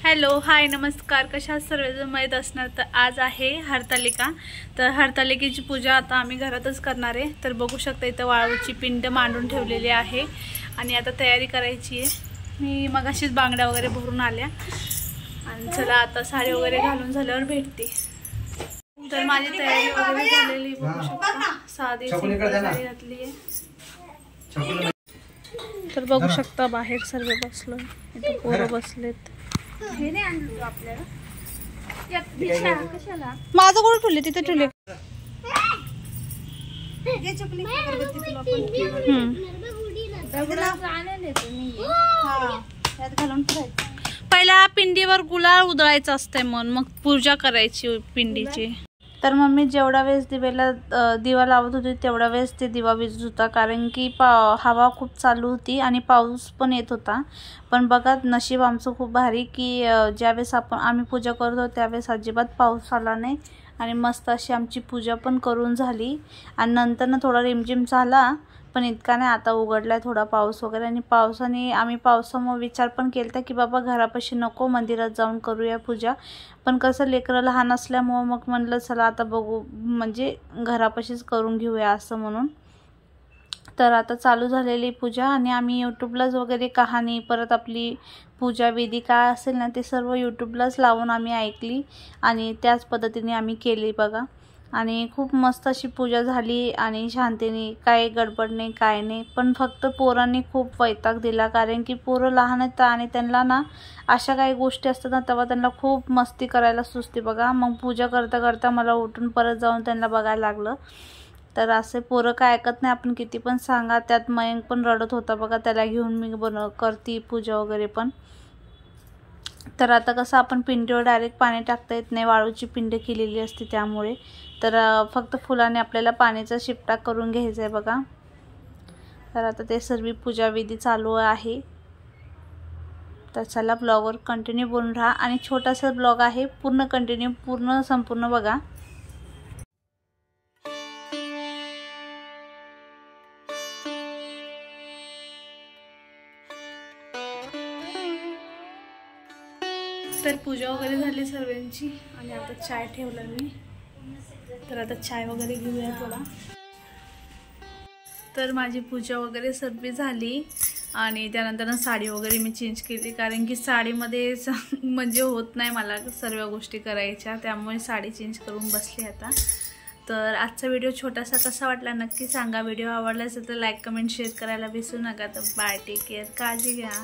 Hello hi नमस्कार, कशा सर्वजण माहीत असणार. तर आज आहे हरतालिका. तर हरतालिकेची पूजा आता आम्ही घरातच करणार आहे. तर बघू शकता इथं वाळूची पिंड मांडून ठेवलेली आहे आणि आता तयारी करायची आहे. मी मगाशीच बांगड्या वगैरे भरून आल्या आणि चला आता साडी वगैरे घालून झाल्यावर भेटते. तर माझी तयारी वगैरे झालेली बघू शकता. साधी साडी घातली आहे. तर बघू शकता बाहेर सर्व बसलो, इथं पोरं बसलेत. माझं कोण ठेवले तिथे ठेवले. पहिला पिंडीवर गुलाल उधळायचं असतंय मग पूजा करायची पिंडीची. तर मम्मी जेवढा वेळेस दिवा लावत होती तेवढा वेळेस ते दिवा विझत होता, कारण की हवा खूप चालू होती आणि पाऊस पण येत होता. पण बघा नशीब आमचं खूप भारी की ज्यावेळेस आम्ही पूजा करत होतो त्यावेळेस अजिबात पाऊस आला नाही आणि मस्त अशी आमची पूजा पण करून झाली. आणि नंतर थोडा रिमझिम झाला पण इतका नाही, आता उघडलाय थोडा पाऊस वगैरे. आणि आम्ही पावसामुळे विचार पण केला की बाबा घरापाशी नको, मंदिरात जाऊन करूया पूजा. पण कसं लेकरं लहान असल्यामुळं मग म्हणलं चला आता बघू, म्हणजे घरापाशीच करून घेऊया असं म्हणून. तर आता चालू झालेली पूजा आणि आम्ही यूट्यूबलाच वगैरे कहाणी परत आपली पूजा विधी काय असेल ना ते सर्व यूट्यूबलाच लावून आम्ही ऐकली आणि त्याच पद्धतीने आम्ही केली बघा. आणि खूप मस्त अशी पूजा झाली आणि शांतीने, काही गडबड नाही काय नाही. पण फक्त पोरांनी खूप वैताग दिला, कारण की पोरं लहान आहेत आणि त्यांना ना अशा काही गोष्टी असतात ना तेव्हा त्यांना खूप मस्ती करायला सुचते बघा. मग पूजा करता करता मला उठून परत जाऊन त्यांना बघायला लागलं. तर असे पोरं काय ऐकत नाही, आपण किती पण सांगा. त्यात मयंक पण रडत होता बघा, त्याला घेऊन मी करती पूजा वगैरे पण. तर आता कसं आपण पिंडीवर डायरेक्ट पाणी टाकता येत नाही, वाळूची पिंड केलेली असते त्यामुळे. तर फक्त फुलाने आपल्याला पाण्याचा शिपटा करून घ्यायचा आहे बघा. तर आता ते सर्व पूजा विधी चालू आहे. तर चला ब्लॉगवर कंटिन्यू बोलून राहा आणि छोटासा ब्लॉग आहे, पूर्ण संपूर्ण बघा. तर पूजा वगैरे झाली सर्वांची आणि आता चाय ठेवला मी. तर आता चाय वगैरे घेऊया थोडा. तर माझी पूजा वगैरे सर्व झाली आणि त्यानंतर साडी वगैरे मी चेंज केली, कारण की साडीमध्ये म्हणजे होत नाही मला सर्व गोष्टी करायच्या, त्यामुळे साडी चेंज करून बसली आता. तर आजचा व्हिडिओ छोटासा कसा वाटला नक्की सांगा. व्हिडिओ आवडला असेल तर लाईक कमेंट शेअर करायला विसरू नका. तर बाय, टेक केअर, काळजी घ्या.